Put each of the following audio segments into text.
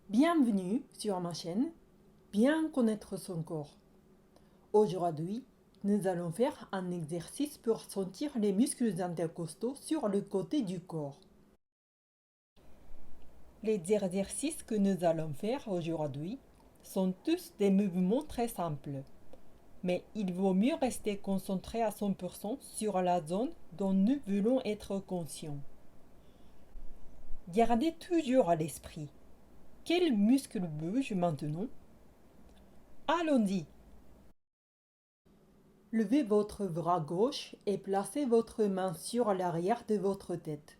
Bienvenue sur ma chaîne Bien connaître son corps. Aujourd'hui, nous allons faire un exercice pour sentir les muscles intercostaux sur le côté du corps. Les exercices que nous allons faire aujourd'hui sont tous des mouvements très simples, mais il vaut mieux rester concentré à 100% sur la zone dont nous voulons être conscients. Gardez toujours à l'esprit. Quel muscle bouge maintenant? Allons-y! Levez votre bras gauche et placez votre main sur l'arrière de votre tête.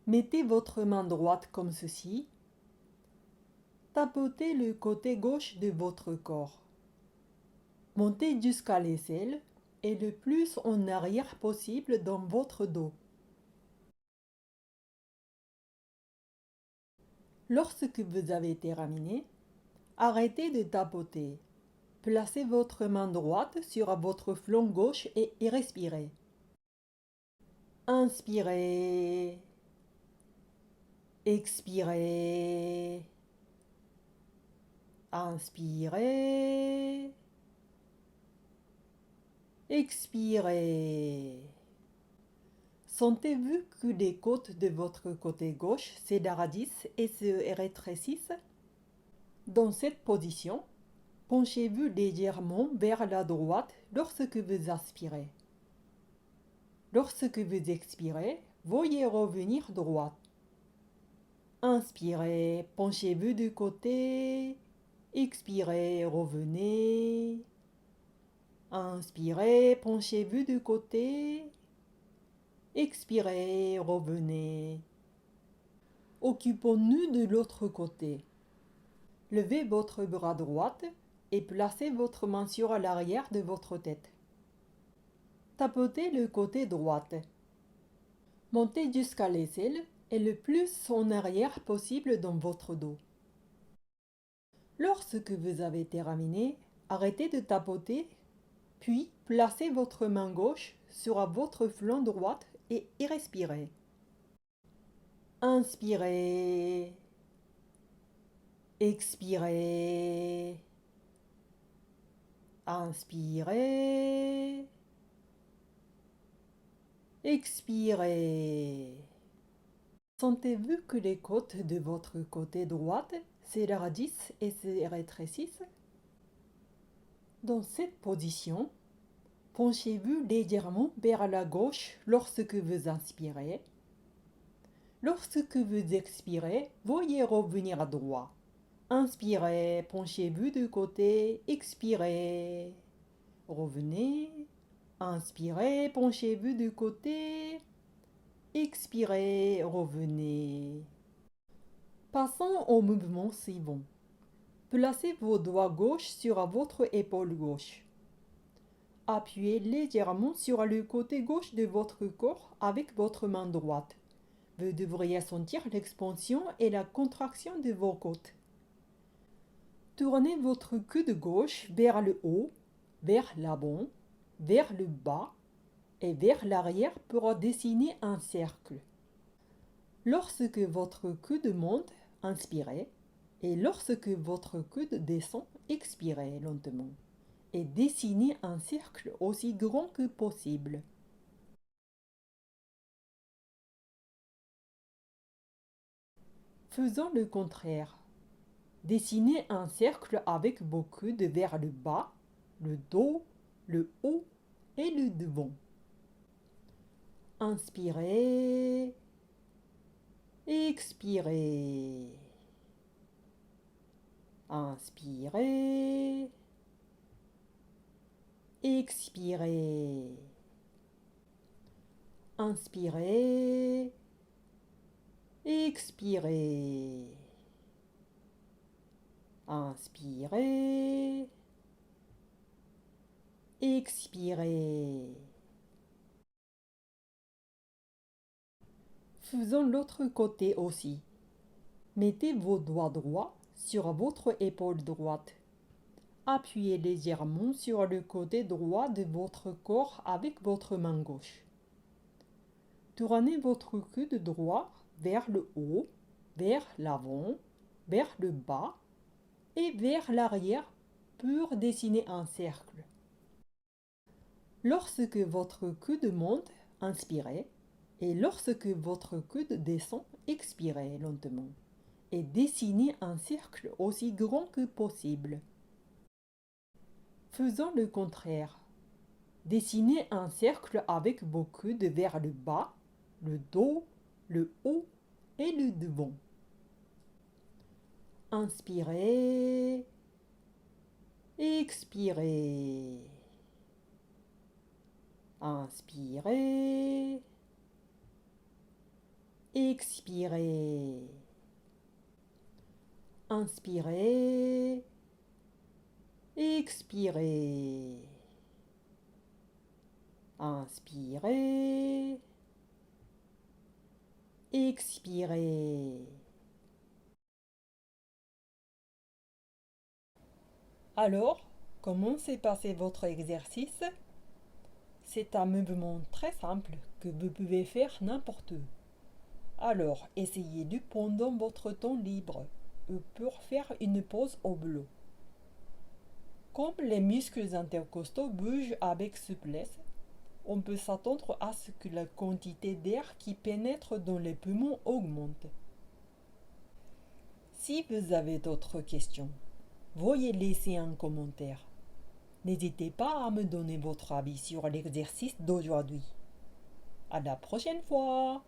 Mettez votre main droite comme ceci. Tapotez le côté gauche de votre corps. Montez jusqu'à l'aisselle et le plus en arrière possible dans votre dos. Lorsque vous avez terminé, arrêtez de tapoter. Placez votre main droite sur votre flanc gauche et respirez. Inspirez. Expirez. Inspirez. Expirez. Sentez-vous que les côtes de votre côté gauche s'élargissent et se rétrécissent? Dans cette position, penchez-vous légèrement vers la droite lorsque vous inspirez. Lorsque vous expirez, veuillez revenir droit. Inspirez, penchez-vous du côté. Expirez, revenez. Inspirez, penchez-vous du côté. Expirez, revenez. Occupons-nous de l'autre côté. Levez votre bras droit et placez votre main sur l'arrière de votre tête. Tapotez le côté droit. Montez jusqu'à l'aisselle et le plus en arrière possible dans votre dos. Lorsque vous avez terminé, arrêtez de tapoter, puis placez votre main gauche sur votre flanc droit et respirez. Inspirez. Expirez. Inspirez. Expirez. Sentez-vous que les côtes de votre côté droit s'élargissent et se rétrécissent? Dans cette position, penchez-vous légèrement vers la gauche lorsque vous inspirez. Lorsque vous expirez, veuillez revenir droit. Inspirez, penchez-vous du côté, expirez. Revenez. Inspirez, penchez-vous du côté. Expirez, revenez. Passons au mouvement suivant. Placez vos doigts gauches sur votre épaule gauche. Appuyez légèrement sur le côté gauche de votre corps avec votre main droite. Vous devriez sentir l'expansion et la contraction de vos côtes. Tournez votre coude gauche vers le haut, vers l'avant, vers le bas et vers l'arrière pour dessiner un cercle. Lorsque votre coude monte, inspirez, et lorsque votre coude descend, expirez lentement et dessinez un cercle aussi grand que possible. Faisons le contraire. Dessinez un cercle avec vos coudes vers le bas, le dos, le haut et le devant. Inspirez. Expirez. Inspirez. Expirez. Inspirez. Expirez. Inspirez. Expirez. Faisons l'autre côté aussi. Mettez vos doigts droits sur votre épaule droite. Appuyez légèrement sur le côté droit de votre corps avec votre main gauche. Tournez votre coude droit vers le haut, vers l'avant, vers le bas et vers l'arrière pour dessiner un cercle. Lorsque votre coude monte, inspirez, et lorsque votre coude descend, expirez lentement, et dessinez un cercle aussi grand que possible. Faisons le contraire. Dessinez un cercle avec vos coudes vers le bas, le dos, le haut et le devant. Inspirez, expirez. Inspirez, expirez. Inspirez, expirez. Inspirez, expirez. Alors, comment s'est passé votre exercice? C'est un mouvement très simple que vous pouvez faire n'importe où. Alors, essayez-le pendant votre temps libre ou pour faire une pause au boulot. Comme les muscles intercostaux bougent avec souplesse, on peut s'attendre à ce que la quantité d'air qui pénètre dans les poumons augmente. Si vous avez d'autres questions, veuillez laisser un commentaire. N'hésitez pas à me donner votre avis sur l'exercice d'aujourd'hui. À la prochaine fois!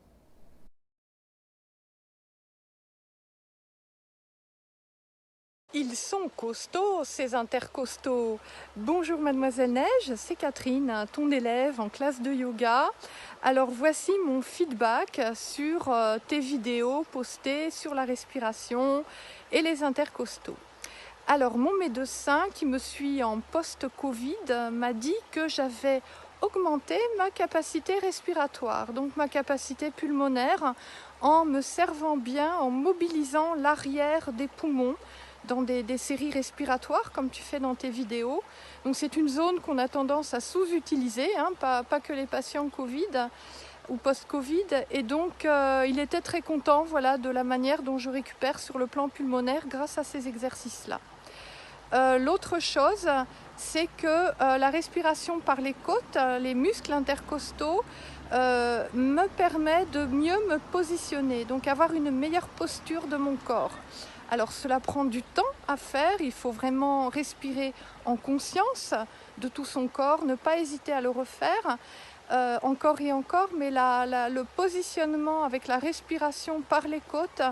Ils sont costauds, ces intercostaux. Bonjour Mademoiselle Neige, c'est Catherine, ton élève en classe de yoga. Alors voici mon feedback sur tes vidéos postées sur la respiration et les intercostaux. Alors mon médecin qui me suit en post-Covid m'a dit que j'avais augmenté ma capacité respiratoire, donc ma capacité pulmonaire, en me servant bien, en mobilisant l'arrière des poumons dans des séries respiratoires comme tu fais dans tes vidéos. Donc c'est une zone qu'on a tendance à sous-utiliser, pas que les patients Covid ou post-Covid, et donc il était très content, voilà, de la manière dont je récupère sur le plan pulmonaire grâce à ces exercices-là. L'autre chose, c'est que la respiration par les côtes, les muscles intercostaux, me permet de mieux me positionner, donc avoir une meilleure posture de mon corps. Alors cela prend du temps à faire, il faut vraiment respirer en conscience de tout son corps, ne pas hésiter à le refaire encore et encore, mais le positionnement avec la respiration par les côtes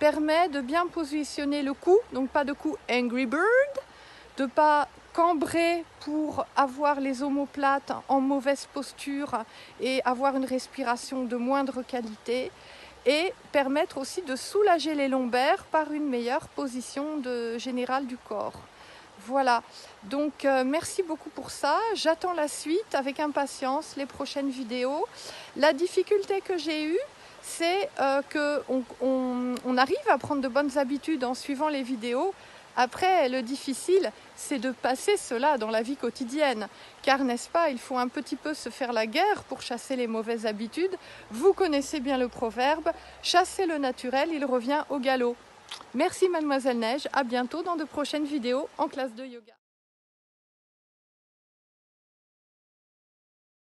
permet de bien positionner le cou, donc pas de cou Angry Bird, de pas cambrer pour avoir les omoplates en mauvaise posture et avoir une respiration de moindre qualité, et permettre aussi de soulager les lombaires par une meilleure position générale du corps. Voilà, donc merci beaucoup pour ça. J'attends la suite avec impatience, les prochaines vidéos. La difficulté que j'ai eue, c'est qu'on arrive à prendre de bonnes habitudes en suivant les vidéos. Après, le difficile, c'est de passer cela dans la vie quotidienne. Car, n'est-ce pas, il faut un petit peu se faire la guerre pour chasser les mauvaises habitudes. Vous connaissez bien le proverbe, chasser le naturel, il revient au galop. Merci Mademoiselle Neige, à bientôt dans de prochaines vidéos en classe de yoga.